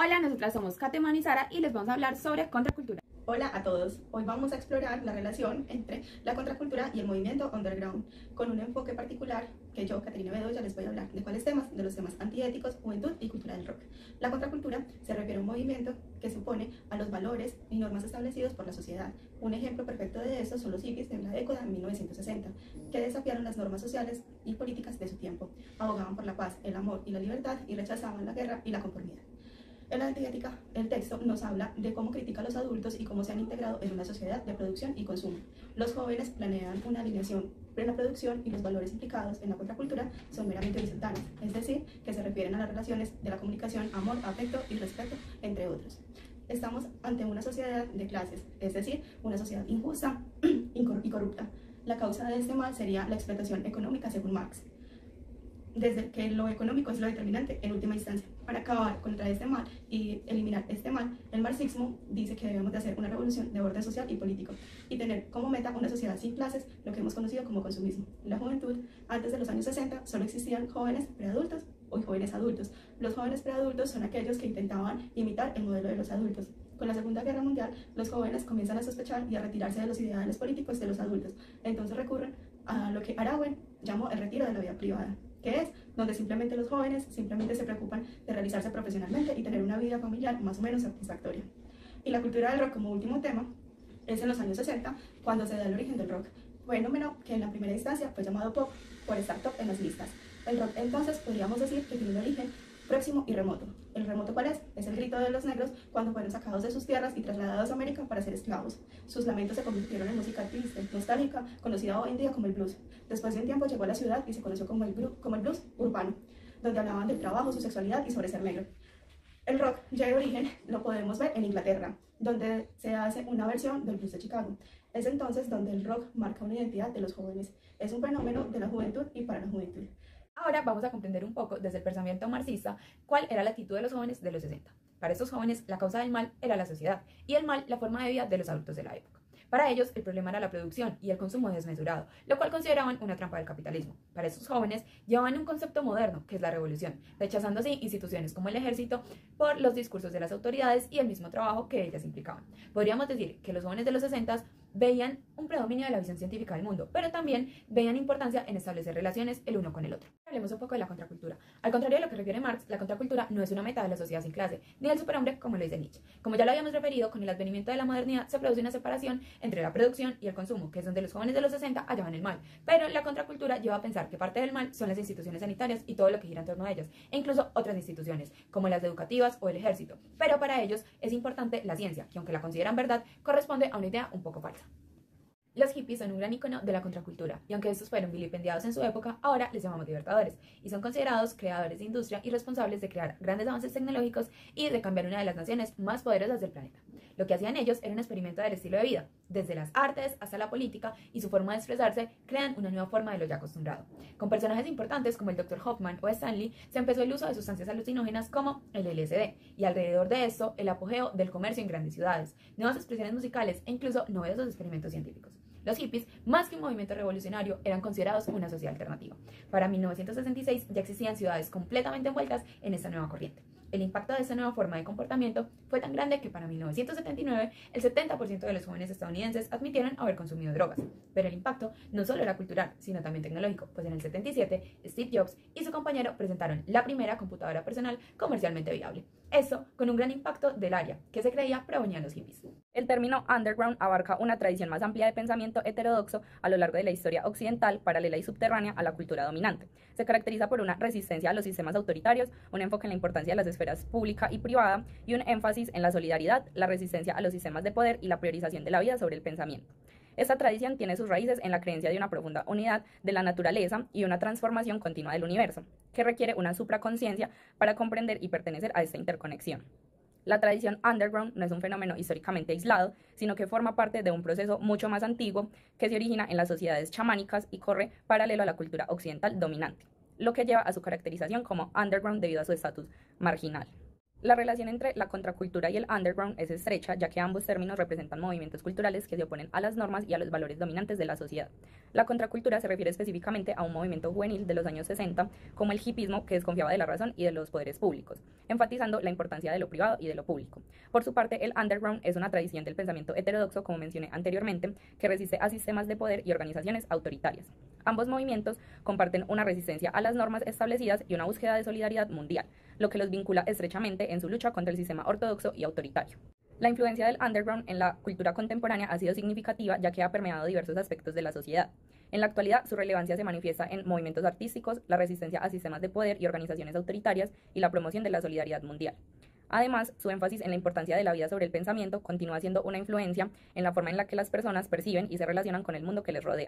Hola, nosotras somos Kateman y Sara y les vamos a hablar sobre contracultura. Hola a todos, hoy vamos a explorar la relación entre la contracultura y el movimiento underground, con un enfoque particular que yo, Caterina Bedoya, les voy a hablar. ¿De cuáles temas? De los temas antiéticos, juventud y cultura del rock. La contracultura se refiere a un movimiento que se opone a los valores y normas establecidos por la sociedad. Un ejemplo perfecto de esto son los hippies de la década de 1960, que desafiaron las normas sociales y políticas de su tiempo, abogaban por la paz, el amor y la libertad y rechazaban la guerra y la conformidad. En la antiética, el texto nos habla de cómo critica a los adultos y cómo se han integrado en una sociedad de producción y consumo. Los jóvenes planean una alineación entre la producción y los valores implicados en la contracultura son meramente horizontales, es decir, que se refieren a las relaciones de la comunicación, amor, afecto y respeto, entre otros. Estamos ante una sociedad de clases, es decir, una sociedad injusta y corrupta. La causa de este mal sería la explotación económica según Marx, desde que lo económico es lo determinante en última instancia. Para acabar contra este mal y eliminar este mal, el marxismo dice que debemos de hacer una revolución de orden social y político y tener como meta una sociedad sin clases, lo que hemos conocido como consumismo. En la juventud, antes de los años 60, solo existían jóvenes preadultos o jóvenes adultos. Los jóvenes preadultos son aquellos que intentaban imitar el modelo de los adultos. Con la Segunda Guerra Mundial, los jóvenes comienzan a sospechar y a retirarse de los ideales políticos de los adultos. Entonces recurren a lo que Arauen llamó el retiro de la vida privada, que es donde simplemente los jóvenes simplemente se preocupan de realizarse profesionalmente y tener una vida familiar más o menos satisfactoria. Y la cultura del rock como último tema es en los años 60, cuando se da el origen del rock, fenómeno que en la primera instancia fue llamado pop por estar top en las listas. El rock entonces podríamos decir que tiene un origen próximo y remoto. ¿El remoto cuál es? Es el grito de los negros cuando fueron sacados de sus tierras y trasladados a América para ser esclavos. Sus lamentos se convirtieron en música triste, nostálgica, conocida hoy en día como el blues. Después de un tiempo llegó a la ciudad y se conoció como el blues urbano, donde hablaban del trabajo, su sexualidad y sobre ser negro. El rock ya de origen lo podemos ver en Inglaterra, donde se hace una versión del blues de Chicago. Es entonces donde el rock marca una identidad de los jóvenes. Es un fenómeno de la juventud y para la juventud. Ahora vamos a comprender un poco desde el pensamiento marxista cuál era la actitud de los jóvenes de los 60. Para estos jóvenes, la causa del mal era la sociedad y el mal la forma de vida de los adultos de la época. Para ellos, el problema era la producción y el consumo desmesurado, lo cual consideraban una trampa del capitalismo. Para estos jóvenes, llevaban un concepto moderno, que es la revolución, rechazando así instituciones como el ejército por los discursos de las autoridades y el mismo trabajo que ellas implicaban. Podríamos decir que los jóvenes de los 60 veían un predominio de la visión científica del mundo, pero también veían importancia en establecer relaciones el uno con el otro. Hablemos un poco de la contracultura. Al contrario de lo que refiere Marx, la contracultura no es una meta de la sociedad sin clase, ni del superhombre como lo dice Nietzsche. Como ya lo habíamos referido, con el advenimiento de la modernidad se produce una separación entre la producción y el consumo, que es donde los jóvenes de los 60 hallaban el mal. Pero la contracultura lleva a pensar que parte del mal son las instituciones sanitarias y todo lo que gira en torno a ellas, e incluso otras instituciones, como las educativas o el ejército. Pero para ellos es importante la ciencia, que aunque la consideran verdad, corresponde a una idea un poco falsa. Los hippies son un gran icono de la contracultura, y aunque estos fueron vilipendiados en su época, ahora les llamamos libertadores, y son considerados creadores de industria y responsables de crear grandes avances tecnológicos y de cambiar una de las naciones más poderosas del planeta. Lo que hacían ellos era un experimento del estilo de vida, desde las artes hasta la política, y su forma de expresarse crean una nueva forma de lo ya acostumbrado. Con personajes importantes como el Dr. Hoffman o Stanley, se empezó el uso de sustancias alucinógenas como el LSD, y alrededor de esto, el apogeo del comercio en grandes ciudades, nuevas expresiones musicales e incluso novedosos experimentos científicos. Los hippies, más que un movimiento revolucionario, eran considerados una sociedad alternativa. Para 1966 ya existían ciudades completamente envueltas en esta nueva corriente. El impacto de esta nueva forma de comportamiento fue tan grande que para 1979 el 70% de los jóvenes estadounidenses admitieron haber consumido drogas. Pero el impacto no solo era cultural, sino también tecnológico, pues en el 77 Steve Jobs y su compañero presentaron la primera computadora personal comercialmente viable. Esto con un gran impacto del área, que se creía provenía de los hippies. El término underground abarca una tradición más amplia de pensamiento heterodoxo a lo largo de la historia occidental, paralela y subterránea a la cultura dominante. Se caracteriza por una resistencia a los sistemas autoritarios, un enfoque en la importancia de las esferas pública y privada y un énfasis en la solidaridad, la resistencia a los sistemas de poder y la priorización de la vida sobre el pensamiento. Esta tradición tiene sus raíces en la creencia de una profunda unidad de la naturaleza y una transformación continua del universo, que requiere una supraconciencia para comprender y pertenecer a esta interconexión. La tradición underground no es un fenómeno históricamente aislado, sino que forma parte de un proceso mucho más antiguo que se origina en las sociedades chamánicas y corre paralelo a la cultura occidental dominante, lo que lleva a su caracterización como underground debido a su estatus marginal. La relación entre la contracultura y el underground es estrecha, ya que ambos términos representan movimientos culturales que se oponen a las normas y a los valores dominantes de la sociedad. La contracultura se refiere específicamente a un movimiento juvenil de los años 60, como el hipismo, que desconfiaba de la razón y de los poderes públicos, enfatizando la importancia de lo privado y de lo público. Por su parte, el underground es una tradición del pensamiento heterodoxo, como mencioné anteriormente, que resiste a sistemas de poder y organizaciones autoritarias. Ambos movimientos comparten una resistencia a las normas establecidas y una búsqueda de solidaridad mundial, lo que los vincula estrechamente en su lucha contra el sistema ortodoxo y autoritario. La influencia del underground en la cultura contemporánea ha sido significativa, ya que ha permeado diversos aspectos de la sociedad. En la actualidad, su relevancia se manifiesta en movimientos artísticos, la resistencia a sistemas de poder y organizaciones autoritarias y la promoción de la solidaridad mundial. Además, su énfasis en la importancia de la vida sobre el pensamiento continúa siendo una influencia en la forma en la que las personas perciben y se relacionan con el mundo que les rodea.